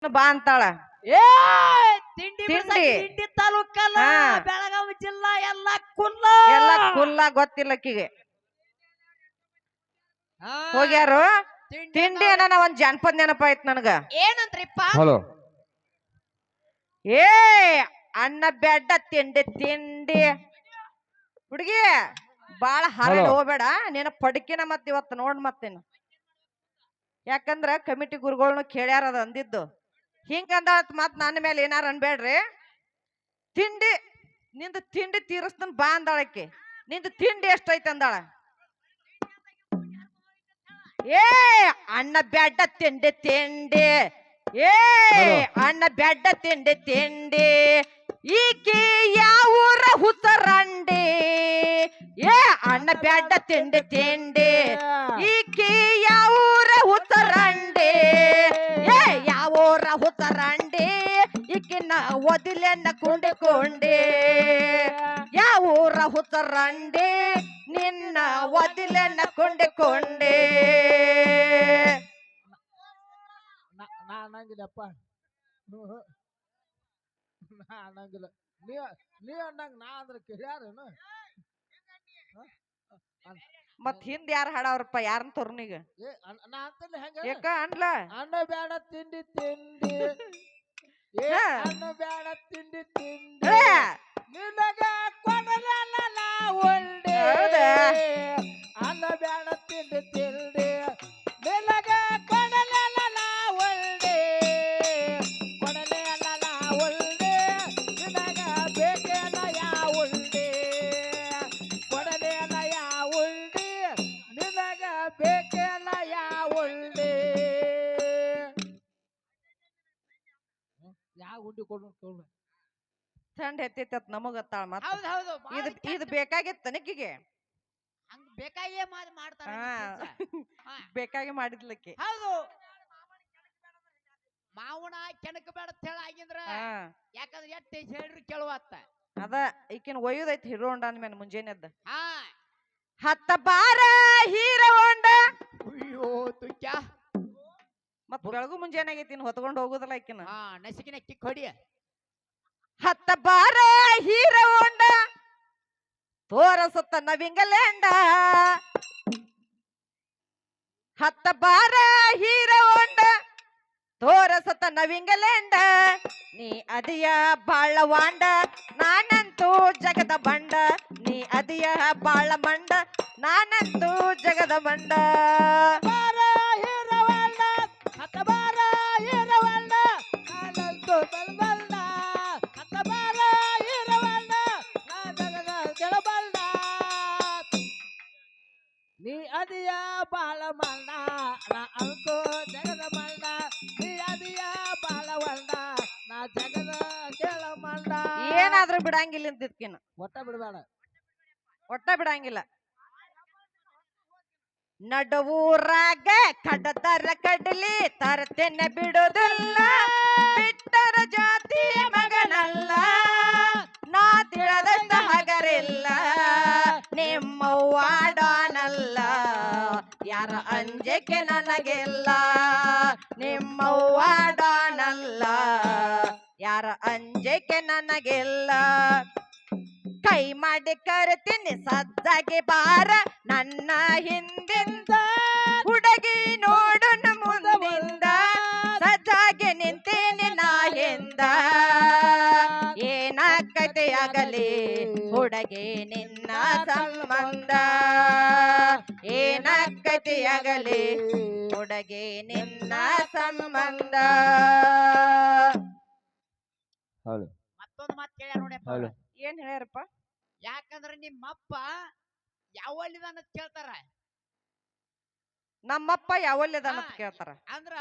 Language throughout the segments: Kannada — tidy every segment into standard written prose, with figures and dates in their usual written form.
ಬಾ ಅಂತಾಳ. ಏ ತಿಂಡಿ ತಿಂಡಿ. ತಿಂಡಿ ತಾಲೂಕಲ್ಲ ಹಾ. ಬೆಳಗಾವಿ ಜಿಲ್ಲಾ ಎಲ್ಲ ಕುಲ್ಲ ಎಲ್ಲ ಕುಲ್ಲ ಗೊತ್ತಿಲ್ಲ ಆಕಿಗೆ. ಹೋಗ್ಯಾರು ತಿಂಡಿ ಅನ್ನ ಒಂದ್ ಜಾನಪದ ನೆನಪ ಆಯ್ತು ನನಗ. ಏನಂದ್ರಿಪ್ಪ? ಹಲೋ ಏ ಅನ್ನ ಬೆಡ್ಡ ತಿಂಡಿ ತಿಂಡಿ ಹುಡುಗಿ ಬಾಳ ಹರಡ್ ಹಲೋ. ಹೋಗ್ಬೇಡ ನೀನ ಪಡ್ಕಿನ ಮತ್ ಇವತ್ತು ನೋಡ್ ಮತ್ತೇನು. ಯಾಕಂದ್ರ ಕಮಿಟಿ ಗುರುಗಳ್ನು ಕೇಳ್ಯಾರ ಅದ ಅಂದಿದ್ದು. ಹಿಂಗಂದ ಮತ್ ನನ್ನ ಮೇಲೆ ಏನಾರ ಅನ್ಬೇಡ್ರಿ. ತಿಂಡಿ ನಿಂದ ತಿಂಡಿ ತೀರಿಸ್ತನ್ ಬಾ ಅಂದಾಳಕ್ಕೆ. ನಿಂದ ತಿಂಡಿ ಎಷ್ಟೈತೆ ಅಂದಾಳ. ಏ ಅನ್ನ ಬೆಡ್ಡ ತಿಂಡಿ ತಿಂಡಿ ಏ ಹಲೋ. ಅನ್ನ ಬೆಡ್ಡ ತಿಂಡಿ ತಿಂಡಿ ಈಕಿ ಯಾವೂರ ಹುತ್ತರಂಡಿ. ಏ ಅನ್ನ ಬೆಡ್ಡ ತಿಂಡಿ ತಿಂಡಿ ಈಕಿ ಯಾವೂರ ಹುತ್ತರಂಡಿ. ಏ ಯಾವೂರ ಹುತ್ತರಂಡಿ ಈಕಿನ ಒದಿಲೆನ್ನ ಕೊಂಡಿ ಯಾವೂರ ಹುತ್ತರಂಡಿ ನಿನ್ನ ಒದಿಲೆನ್ನ ಕೊಂಡೆ ನಾ ಅನ್ನಂಗಿಲ್ಲಪ್ಪ. ನಾ ಅನ್ನಂಗಿಲ್ಲ. ನೀ ಅನ್ನಂಗ ನಾ ಅಂದ್ರೆ ಕೇಳ್ಯಾರೇನು? ಮತ್ ಹಿಂದ್ ಯಾರು ಹಾಡವ್ರಪ್ಪ ಯಾರನ್ನ ತೋರ್ನೀಗ ನಾ ಅಂತಲ್ಲ ಹೆಂಗ ಯಾಕ ಅನ್ಲ ಅನ್ನ ಬೇಡ ತಿಂಡಿ ತಿಂಡಿ ಏ ಹಾ. ಅನ್ನ ಬೇಡ ತಿಂಡಿ ತಿಂಡಿ ಏ, ನಿನಗ ಕೊಡಲಲ್ಲ ನಾ ಒಳ್ಳೆ ಹೌದಾ? ಅನ್ನ ಬೇಡ ತಿಂಡಿ ತಿಂಡಿ ನಿನಗ ಕೊಡಲಲ್ಲ ನಾ ಒಳ್ಳೆ ಕೊಡಲೇ ಅಲ್ಲ ನಾ ಒಳ್ಳೆ ನಿನಗ ಬೇಕೇನ ಯಾ ಉಳ್ಳಿ ಕೊಡಲೇ ಅಲ್ಲ ಯಾ ಉಳ್ಳಿ ನಿನಗ ಬೇಕೇನ ಯಾ ಉಳ್ಳಿ ಯಾವ ಉಂಡಿ ಕೊಡು ಚಂಡ್ ಎತ್ತೈತತ್ ನಮಗತ್ತಾಳ ಮತ್ತ ಹೌದು ಹೌದು ಇದು ಇದು ಬೇಕಾಗಿತ್ತು ತನಕಿಗೆ. ಹಂಗ ಬೇಕಾಗೇ ಮಾಡ್ತಾರ ಬೇಕಾಗಿ ಮಾಡಿದ್ಲಕ್ಕೆ. ಹೌದು ಮಾವನ ಕೆಣಕ ಬೇಡ ಅಂತ ಹೇಳ ಆಗಿಂದ್ರ ಯಾಕಂದ್ರೆ ಎಟ್ಟ ಹೇಳ್ರಿ ಕೇಳುವತ್ತ ಅದ ಈಕಿನ ಒಯ್ಯುದೈತಿ ಹೀರೋ ಹೊಂಡ ಅಂದ್ಮೇಲೆ ಮುಂಜಾನೆದ್ದ ಹಾ ಹತ್ತ ಬಾರ ಹೀರೋ ಹೊಂಡ. ಅಯ್ಯೋ ತುಕ್ಯ ಮತ್ ಬೆಳಗು ಮುಂಜಾನೆ ಆಗೈತಿ ಇನ್ ಹೊತ್ಕೊಂಡ್ ಹೋಗುದಲ್ಲ ಈಕಿನ. ಹಾ ನಸಿಕಿನ ಕಿಕ್ ಹೊಡಿ ಹತ್ತ ಬಾರ ಹೀರೋ ಹೊಂಡ ತೋರಸುತ್ತ ನವಿಂಗಲೆಂಡ. ಹತ್ತ ಬಾರ ಹೀರೋ ಹೊಂಡ ತೋರಸುತ್ತ ನವಿಂಗಲೆಂಡ. ನೀ ಅದಿಯ ಬಾಳ ವಾಂಡ ನಾನಂತೂ ಜಗದ ಬಂಡ. ನೀ ಅದಿಯ ಬಾಳ ಮಂಡ ನಾನಂತೂ ಜಗದ ಬಂಡ. ಬಾರ ಹೀರವಣ್ಣ ಹತ್ತ ಬಾರ ಹೀರವಣ್ಣ ನಾನಂತೂ ಬಲ್ಬಲ್ಡ ಹತ್ತ ಬಾರ ಹೀರವಣ್ಣ ನಾ ಜಗದ ಗೆಳಬಲ್ಡ ನೀ ಅದಿಯ ಬಾಳ ಮಂಡ ನಾ ಅಂತೂ ಜಗದ ಮಂಡ ನೀ ಅದಿಯ ಬಾಳ ಮಂಡ ನಾ ಜಗದ ಗೆಳ ಮಂಡ ಏನಾದ್ರೂ ಬಿಡಂಗಿಲ್ಲ ಅಂತಿದ್ಕಿನ ಒಟ್ಟ ಬಿಡಬೇಡ ಒಟ್ಟ ಬಿಡಂಗಿಲ್ಲ. ನಡುವೂರಾಗ ಕಡದರ ಕಡಲಿ ತರತೆನ್ನ ಬಿಡುದಿಲ್ಲ. ಬಿಟ್ಟರ ಜಾತಿ ಮಗನಲ್ಲ ನಾ ತಿಳದಷ್ಟ ಹಗರಿಲ್ಲ. ನಿಮ್ಮವ್ವಾಡನಲ್ಲ ಯಾರ ಅಂಜಕ್ಕೆ ನನಗಿಲ್ಲ. ನಿಮ್ಮವ್ವಾಡನಲ್ಲ ಯಾರ ಅಂಜಕ್ಕೆ ನನಗಿಲ್ಲ. ಕೈ ಮಾಡಿ ಕರ್ತೀನಿ ಸದ್ದಾಗಿ ಬಾರ ನನ್ನ ಹಿಂದಿಂದ. ಹುಡುಗಿ ನೋಡುನ ಮುಂದಿಂದ ಸಜ್ಜಾಗಿ ನಿಂತೀನಿ ನಾ ಹಿಂದ. ಏನಾಕತೆ ಆಗಲಿ ಹುಡುಗಿ ನಿನ್ನ ಸಂಬಂಧ. ಏನಾಕತೆ ಆಗಲಿ ಹುಡುಗಿ ನಿನ್ನ ಸಂಬಂಧ. ಹಲೋ ಮತ್ತೊಂದು ಮಾತು ಕೇಳ್ಯಾರ ನೋಡ್ಯಪ್ಪ ಹಲೋ ಏನ್ ಹೇಳ್ಯಾರಪ್ಪ? ಯಾಕಂದ್ರ ನಿಮ್ಮಪ್ಪ ಯಾವಲ್ಲಿದಾನ ಕೇಳ್ತಾರ. ನಮ್ಮಪ್ಪ ಯಾವಲ್ಯದಾನ ಅಂತ ಕೇಳ್ತಾರ. ಅಂದ್ರ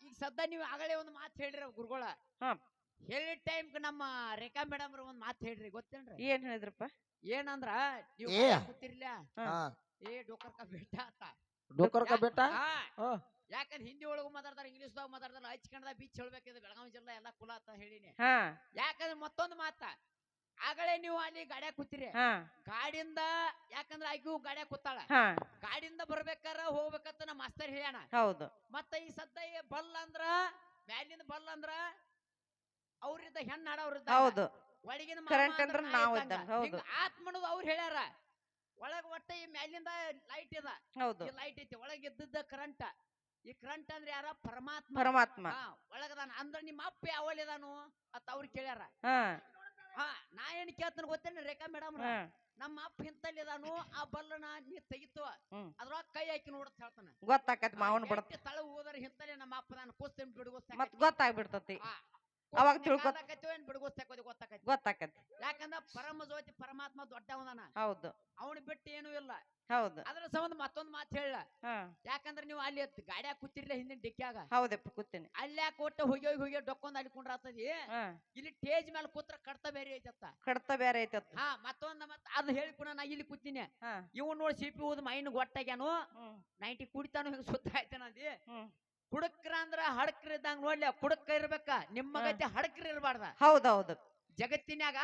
ಈಗ ಸದ್ದ ನೀವು ಆಗಲೇ ಒಂದು ಮಾತು ಹೇಳ್ರಿ ಗುರುಗಳ ಹಾ. ಹೇಳಿದ ಟೈಮ್ ನಮ್ಮ ರೇಖಾ ಮೇಡಮ್ ಒಂದ್ ಮಾತು ಹೇಳ್ರಿ ಗೊತ್ತೇನ್ರಿ? ಏನ್ ಹೇಳಿದ್ರಪ್ಪ? ಏನಂದ್ರ ನೀವು ಏ. ಗೊತ್ತಿರ್ಲ ಹಾ. ಏ ಡೋಕರ್ಕ ಬೆಟ್ಟ ಆತ ಡೋಕರ್ಕ ಬೆಟ್ಟ ಯಾಕಂದ್ರೆ ಹಿಂದಿ ಒಳಗೂ ಮಾತಾಡ್ತಾರ ಇಂಗ್ಲಿಷ್ದಾಗ ಮಾತಾಡ್ತಾರ ಹಚ್ಕಂಡ ಬೀಚ್ ಹೇಳ್ಬೇಕಿದ್ರೆ ಬೆಳಗಾವಿ ಜಿಲ್ಲಾ ಎಲ್ಲಾ ಕುಲ ಅಂತ ಹೇಳಿನಿ. ಹಾ. ಯಾಕಂದ್ರೆ ಮತ್ತೊಂದು ಮಾತ ಆಗಲೇ ನೀವು ಅಲ್ಲಿ ಗಾಡ್ಯಾಗ ಕೂತಿರಿ ಹಾ. ಗಾಡಿಯಿಂದ ಯಾಕಂದ್ರ ಆಕಿಗೂ ಗಾಡ್ಯಾಗ ಕೂತಾಳ ಹಾ. ಗಾಡಿಯಿಂದ ಬರ್ಬೇಕಾರ ಹೋಗ್ಬೇಕಂತ ನಮ್ಮ ಮಾಸ್ತರ್ ಹೇಳ್ಯಾನ. ಹೌದು. ಮತ್ತ ಈ ಸದ್ದ ಬಲ್ಲ ಅಂದ್ರ ಮ್ಯಾಲಿಂದ ಬಲ್ಲ ಅಂದ್ರ ಅವ್ರಿದ್ದ ಹೆಣ್ಣು ಆಡವ್ರಿದ್ದ ಹೌದು ಒಳಗಿನ ಕರೆಂಟ್ ಅಂದ್ರ ನಾವು ಇದ್ದಂಗ ಹೌದು ಆತ್ಮನದು ಅವ್ರು ಹೇಳ್ಯಾರ ಒಳಗ ಒಟ್ಟ ಈ ಮ್ಯಾಲಿಂದ ಲೈಟ್ ಇದ ಹೌದು ಈ ಲೈಟ್ ಐತಿ ಒಳಗ ಇದ್ದದ್ದ ಕರೆಂಟ್ ಈ ಕರೆಂಟ್ ಅಂದ್ರೆ ಯಾರ ಪರಮಾತ್ಮ ಪರಮಾತ್ಮ ಒಳಗದಾನ ಅಂದ್ರ ನಿಮ್ಮ ಅಪ್ಪ ಯಾವಲ್ಲಿದಾನು ಅತ್ತ ಅವ್ರು ಕೇಳ್ಯಾರ ಹಾ ಹಾ ನಾ ಏನ್ ಕೇಳ್ತಾನ ಗೊತ್ತೇನ ರೇಖಾ ಮೇಡಮ್ ಹಾ ನಮ್ಮ ಅಪ್ಪ ಹಿಂತಲ್ಲಿದಾನು ಆ ಬಲ್ಲನ ನೀ ತೆಗಿತು ಅದ್ರೊಳಗ ಕೈ ಹಾಕಿ ನೋಡತ್ ಹೇಳ್ತಾನ ಗೊತ್ತಾಕತ್ ಮಾವನ್ ಬಿಡತ್ ತಳ ಹೋದ್ರ ಹಿಂತಲ್ಲಿ ನಮ್ಮ ಅಪ್ಪ ನಾನು ಕೂಸ್ತೇನೆ ಬಿಡುಗೋಸ್ತ ಮತ್ ಗೊತ್ತಾಗ್ಬಿಡ್ತತಿ ಅವಾಗ ಗೊತ್ತಾಕತಿ ಯಾಕಂದ್ರ ಪರಮ ಜ್ಯೋತಿ ಪರಮಾತ್ಮ ದೊಡ್ಡವನ ಹೌದು ಅವನು ಬಿಟ್ಟು ಏನೂ ಇಲ್ಲ ಹೌದು ಅದ್ರ ಸಂಬಂಧ ಮತ್ತೊಂದ್ ಮಾತು ಹೇಳ ಯಾಕಂದ್ರ ನೀವು ಅಲ್ಲಿ ಗಾಡಿಯಾಗ ಕೂತಿರ್ಲಿ ಹಿಂದಿನ ಡಿಕ್ಕ್ಯಾಗ ಹೌದಪ್ಪ ಕೂತೀನಿ ಅಲ್ಲಿ ಯಾಕೆ ಕೊಟ್ಟ ಹೋಗಿ ಹೋಗಿ ಡೊಕ್ಕೊಂಡ್ ಅಲ್ಲಿಕೊಂಡ್ರ ಆಗ್ತದಿ ಇಲ್ಲಿ ಟೇಜ್ ಮೇಲೆ ಕೂತ್ರ ಕಡ್ತ ಬೇರೆ ಐತತ್ತ ಕಡ್ತ ಬೇರೆ ಐತತ್ ಹಾ ಮತ್ತೊಂದ್ ಅದ್ ಹೇಳಿಕೊಣ ನಾ ಇಲ್ಲಿ ಕೂತೀನಿ ಇವ್ ನೋಡಿ ಸಿಪಿ ಊದ್ ಮೈನ್ ಗೊಟ್ಟಾಗ್ಯಾನು 90 ಕುಡಿತಾನು ಹಿಂಗ ಸುತ್ತ ಆಯ್ತಾನಂದಿ ಕುಡಕ್ರ ಅಂದ್ರ ಹಡಕ್ರ ಇದ್ದಂಗ ನೋಡ್ಲಿ ಕುಡಕ ಇರ್ಬೇಕ ನಿಮ್ಮ ಗತಿ ಹಡಕ್ರ ಇರಬಾರ್ದ ಹೌದೌದು ಜಗತ್ತಿನ್ಯಾಗ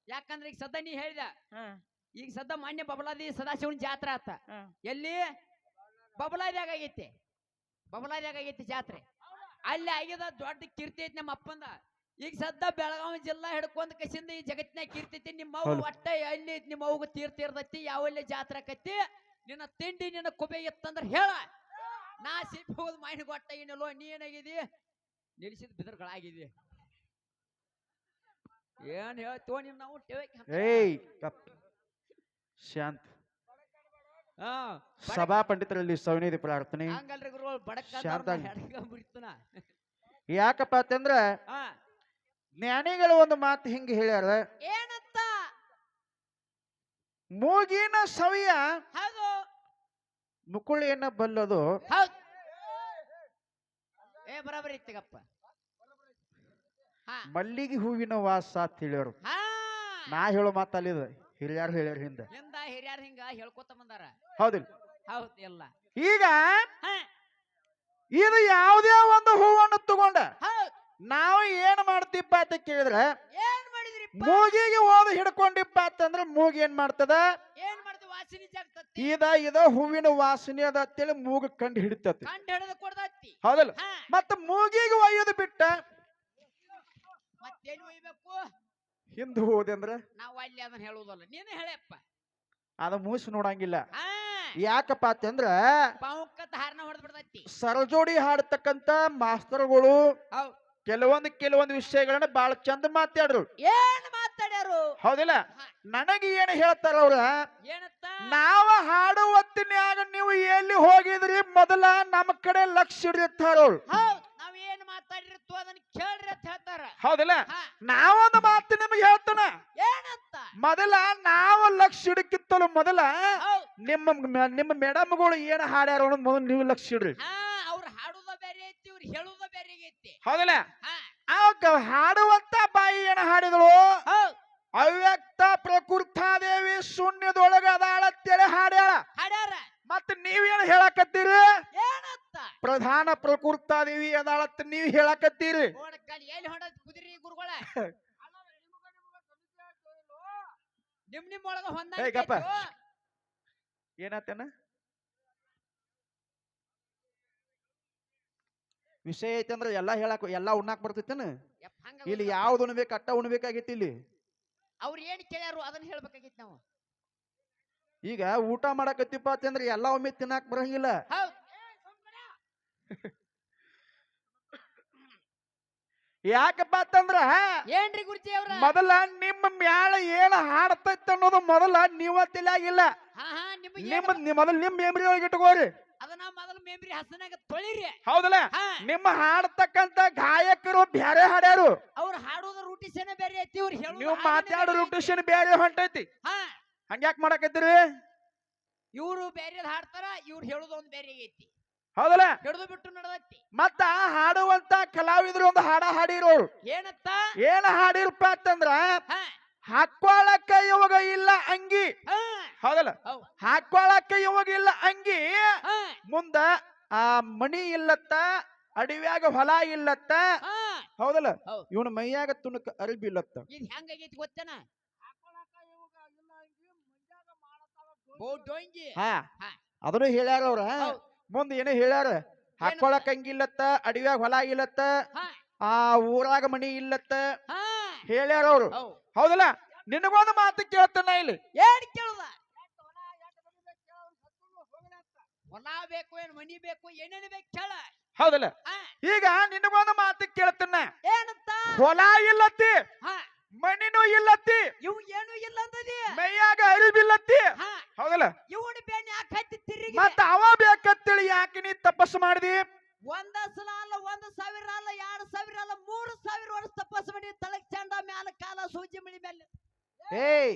ಯಾಕಂದ್ರ ಈಗ ಸದ್ದ ನೀ ಹೇಳಿದ ಈಗ ಸದ್ದ ಮಾನ್ಯ ಬಬಲಾದಿ ಸದಾಶಿವನ್ ಜಾತ್ರೆ ಆತ ಎಲ್ಲಿ ಬಬಲಾದ್ಯಾಗ ಆಗೈತಿ ಜಾತ್ರೆ ಅಲ್ಲಿ ಆಗಿದ ದೊಡ್ಡ ಕೀರ್ತಿ ಐತಿ ನಮ್ಮ ಅಪ್ಪಂದ ಈಗ ಸದ್ದ ಬೆಳಗಾವಿ ಜಿಲ್ಲಾ ಹಿಡ್ಕೊಂಡ್ ಕಸಿಂದ ಈ ಜಗತ್ತಿನಾಗ ಕೀರ್ತಿ ಐತಿ ನಿಮ್ಮ ಅವ್ವ ಒಟ್ಟ ಎಲ್ಲಿ ನಿಮ್ಮ ಅವ್ಗ ತೀರ್ಥ ಇರ್ತೈತಿ ಯಾವಲ್ಲಿ ಜಾತ್ರೆ ಆಕೈತಿ ನಿನ್ನ ತಿಂಡಿ ನಿನ್ನ ಕುಬೆ ಇತ್ತಂದ್ರ ಹೇಳ ನಾ ಸಿಪ್ಪಿ ಹೋದ್ ಮೈನ್ ಗೊಟ್ಟ ಏನಲ್ಲೋ ನೀ ಏನಾಗಿದಿ ನಿಲ್ಸಿದ ಬಿದರ್ಗಳಾಗಿದಿ ಏನ್ ಹೇಳ್ತೋ ನೀನ್ ನಾವು ಶಾಂತ ಸಭಾ ಪಂಡಿತರಲ್ಲಿ ಸೌನಿಧಿ ಪ್ರಾರ್ಥನೆ ಹಂಗಲ್ರಿ ಗುರು ಬಡಕ ಯಾಕಪ್ಪ ಅಂತಂದ್ರ ಜ್ಞಾನಿಗಳು ಒಂದು ಮಾತು ಹಿಂಗ ಹೇಳ್ಯಾರ ಏನಂತ ಮೂಗಿನ ಸವಿಯ ಹೌದು ಮುಕುಳಿಯನ್ನ ಬಲ್ಲದು ಹೌದು ಬರಾಬರಿ ಇತ್ತಗಪ್ಪ ಮಲ್ಲಿಗೆ ಹೂವಿನ ವಾಸ ಅಂತ ಹೇಳ್ಯಾರು ನಾ ಹೇಳೋ ಮಾತಲ್ಲಿದ ಹಿರಿಯಾರು ಹೇಳ್ಯಾರ ಹಿಂದ ಹಿರಿಯಾರ ಹಿಂಗ ಹೇಳ್ಕೊತ ಬಂದಾರ ಹೌದಿಲ್ಲ ಹೌದು ಎಲ್ಲ ಈಗ ಇದು ಯಾವುದೇ ಒಂದು ಹೂವನ್ನು ತಗೊಂಡ ನಾವು ಏನ್ ಮಾಡ್ತೀಪ್ಪ ಅಂತ ಕೇಳಿದ್ರೆ ಏನ್ ಮಾಡಿದ್ರಿ ಮೂಗಿಗೆ ಓದು ಹಿಡ್ಕೊಂಡಿಪ್ಪ ಅಂತಂದ್ರೆ ಮೂಗಿ ಏನ್ ಮಾಡ್ತದ ಏನ್ ಮಾಡ್ತೀವಿ ವಾಸನೆ ಜಾಗ್ತತಿ ಇದ ಹೂವಿನ ವಾಸನೆ ಅದ ಅಂತೇಳಿ ಮೂಗು ಕಂಡು ಹಿಡಿತತಿ ಕಂಡು ಹಿಡಿದು ಕೊಡ್ತತಿ ಹೌದಲ್ಲ ಮತ್ತ ಮೂಗಿಗೆ ಒಯ್ಯೋದು ಬಿಟ್ಟ ಮತ್ತೇನು ಒಯ್ಬೇಕು ಹಿಂದ್ ಹೋದೆ ಅಂದ್ರ ನಾವು ಅಲ್ಲಿ ಅದನ್ನ ಹೇಳುವುದಲ್ಲ ನೀನು ಹೇಳಪ್ಪ ಅದ ಮೂಸಿ ನೋಡಂಗಿಲ್ಲ ಯಾಕಪ್ಪ ಅಂತಂದ್ರ ಪಾವುಕತ್ತ ಹಾರನ ಹೊಡೆದ್ ಬಿಡ್ತೈತಿ ಸರಜೋಡಿ ಹಾಡ್ತಕ್ಕಂತ ಮಾಸ್ತರ್ಗಳು ಕೆಲವೊಂದು ವಿಷಯಗಳನ್ನ ಬಾಳ ಚಂದ ಮಾತಾಡ್ರು ಏನ್ ಮಾತಾಡ್ಯಾರು ಹೌದಿಲ್ಲ ನನಗೆ ಏನ್ ಹೇಳ್ತಾರ ಅವ್ರ ಏನತ್ತ ನಾವ ಹಾಡು ಹೊತ್ತಿನ್ಯಾಗ ನೀವು ಎಲ್ಲಿ ಹೋಗಿದ್ರಿ ಮೊದಲ ನಮ್ಮ ಕಡೆ ಲಕ್ಷ್ಯ ಇಡ್ತಾರ ಅವ್ರು ನಾವ್ ಏನ್ ಮಾತಾಡಿರ್ತು ಅದನ್ನ ಕೇಳ್ರಿ ಅಂತ ಹೇಳ್ತಾರ ಹೌದಿಲ್ಲ ನಾವೊಂದು ಮಾತು ನಿಮಗೆ ಹೇಳ್ತಾನ ಏನಂತ ಮೊದಲ ನಾವು ಲಕ್ಷ್ಯ ಇಡಕ್ಕಿತ್ತಲ್ಲ ಮೊದಲ ನಿಮ್ಮ ಮೇಡಮ್ಗಳು ಏನ್ ಹಾಡ್ಯಾರ ಅನ್ನೋದು ಮೊದಲು ನೀವು ಲಕ್ಷ್ಯ ಇಡ್ರಿ ಅವ್ರು ಹಾಡುದ ಬೇರೆ ಐತಿ ಇವ್ರು ಹೇಳುದ ಬೇರೆ ಐತಿ ಹೌದಿಲ್ಲ ಹಾಡುವಂತ ಬಾಯಿ ಏನ ಹಾಡಿದಳು ಅವ್ಯಕ್ತ ಪ್ರಕೃತಾದೇವಿ ಶೂನ್ಯದೊಳಗ ಅದಾಳತ್ತೇಳಿ ಹಾಡ್ಯಾಳ ಮತ್ತ ನೀವೇನು ಹೇಳಕತ್ತೀರಿ ಪ್ರಧಾನ ಪ್ರಕೃತಾದೇವಿ ಅದಾಳತ್ತ ನೀವ್ ಹೇಳಕತ್ತೀರಿ ಕುದುರಿ ಗುರುಗಳ ನಿಮ್ ಒಳಗ ಏನಾತೇನ ವಿಷಯ ಐತಿ ಅಂದ್ರ ಎಲ್ಲಾ ಹೇಳಕ್ ಎಲ್ಲಾ ಉಣ್ಣಾಕ್ ಬರ್ತೈತೇನ ಇಲ್ಲಿ ಯಾವ್ದು ಉಣ್ಬೇಕು ಅಟ್ಟ ಉಣ್ಬೇಕಾಗೈತಿ ಇಲ್ಲಿ ಅವ್ರ ಏನ್ ಕೇಳ್ಯಾರು ಅದನ್ನ ಹೇಳ್ಬೇಕಾಗಿತ್ತು ನಾವು ಈಗ ಊಟ ಮಾಡಕತ್ತಿಪ್ಪ ಅಂತಂದ್ರೆ ಎಲ್ಲಾ ಒಮ್ಮೆ ತಿನ್ನಾಕ್ ಬರಂಗಿಲ್ಲ ಯಾಕಪ್ಪ ಅಂತಂದ್ರ ಏನ್ರಿ ಗುರುಜಿ ಅವ್ರ ಮೊದಲ ನಿಮ್ಮ ಮ್ಯಾಲ ಏನ ಹಾಡ್ತೈತ ಅನ್ನೋದು ಮೊದಲ ನೀವ ತಿಳಿಯಾಗಿಲ್ಲ ಮೊದಲ ನಿಮ್ ಮೆಮ್ರಿ ಒಳಗೆ ಇಟ್ಕೋರಿ ಅದನ್ನ ಮೊದಲ ಮೆಮ್ರಿ ಹಸನಾಗ ತೊಳಿರಿ ಹೌದಲ್ಲ ನಿಮ್ಮ ಹಾಡ್ತಕ್ಕಂತ ಗಾಯಕರು ಬ್ಯಾರೆ ಹಾಡ್ಯಾರು ಅವ್ರು ಹಾಡೋದ ರೂಟಿಷನ್ ಬೇರೆ ಐತಿ ಇವ್ರು ನೀವು ಮಾತಾಡೋ ರೂಟಿಷನ್ ಬೇರೆ ಹೊಂಟೈತಿ ಹಂಗ್ಯಾಕ್ ಮಾಡಕತ್ತೀರಿ ಇವ್ರು ಬೇರೆ ಹಾಡ್ತಾರ ಇವ್ರು ಹೇಳೋದು ಒಂದ್ ಬೇರೆ ಐತಿ ಹೌದಲ್ಲ ಹಿಡಿದು ಬಿಟ್ಟು ನಡೆದೈತಿ ಮತ್ತ ಹಾಡುವಂತ ಕಲಾವಿದ್ರು ಒಂದು ಹಾಡ ಹಾಡಿರೋರು ಏನತ್ತ ಏನ ಹಾಡಿರಪ್ಪ ಅಂತಂದ್ರ ಹಾಕ್ಕೊಳಕ್ಕ ಇವಾಗ ಇಲ್ಲ ಅಂಗಿ ಹೌದಲ್ಲ ಹಾಕ್ಕೊಳಕ್ಕ ಇವಾಗ ಇಲ್ಲ ಅಂಗಿ ಮುಂದ ಆ ಮಣಿ ಇಲ್ಲತ್ತ ಅಡವ್ಯಾಗ ಹೊಲ ಇಲ್ಲತ್ತ ಹೌದಲ್ಲ ಇವನ ಮೈಯಾಗ ತುಣುಕ ಅರಿಬಿ ಇಲ್ಲತ್ತ ಇದು ಹೆಂಗಾಗೈತಿ ಗೊತ್ತೇನ ಅದನ್ನು ಹೇಳ್ಯಾರ ಅವ್ರ ಮುಂದೆ ಏನೋ ಹೇಳ್ಯಾರ ಹಾಕೊಳಕ್ ಹಂಗಿಲ್ಲತ್ತ, ಅಡವ್ಯಾಗ ಹೊಲ ಇಲ್ಲತ್ತ, ಹಾ ಆ ಊರಾಗ ಮನಿ ಇಲ್ಲತ್ತ ಹಾ ಹೇಳ್ಯಾರ ಅವ್ರು. ಹೌದ್. ಹೌದಲ್ಲ? ನಿನಗೊಂದು ಮಾತು ಕೇಳ್ತಾನ ಇಲ್ಲಿ. ಏನ್ ಕೇಳುದ? ಹೊಲ ಬೇಕು, ಏನ್ ಮನಿ ಬೇಕು, ಏನೇನು ಬೇಕು ಕೇಳ. ಹೌದಲ್ಲ? ಹಾ ಈಗ ನಿನಗೊಂದು ಮಾತು ಕೇಳ್ತಾನ. ಏನಂತ? ಹೊಲ ಇಲ್ಲತ್ತಿ, ಹಾ ಮನಿನೂ ಇಲ್ಲತ್ತಿ, ಇವ್ ಏನು ಇಲ್ಲ ಅಂದದಿ. ಮೈಯಾಗ ಅರಿವಿಲ್ಲತ್ತಿ. ಹಾ ಹೌದಲ್ಲ? ಇವನ್ ಬೇನ್ ಯಾಕೆ ಹತ್ತಿ ತಿರುಗಿ? ಮತ್ತ ಅವ ಬೇಕಂತೇಳಿ ಯಾಕೆ ನೀ ತಪಸ್ಸು ಮಾಡಿದಿ? ಒಂದ ಸಲ ಅಲ್ಲ, 1,000 ಅಲ್ಲ, 2,000 ಅಲ್ಲ, 3,000 ವರ್ಷ ತಪಸ್ಸು ಮಾಡಿ ತಳಗ್ ಚಂಡ ಮ್ಯಾಲ ಕಾಲ ಸೂಜಿ ಮಳಿ ಮೇಲೆ ಏಯ್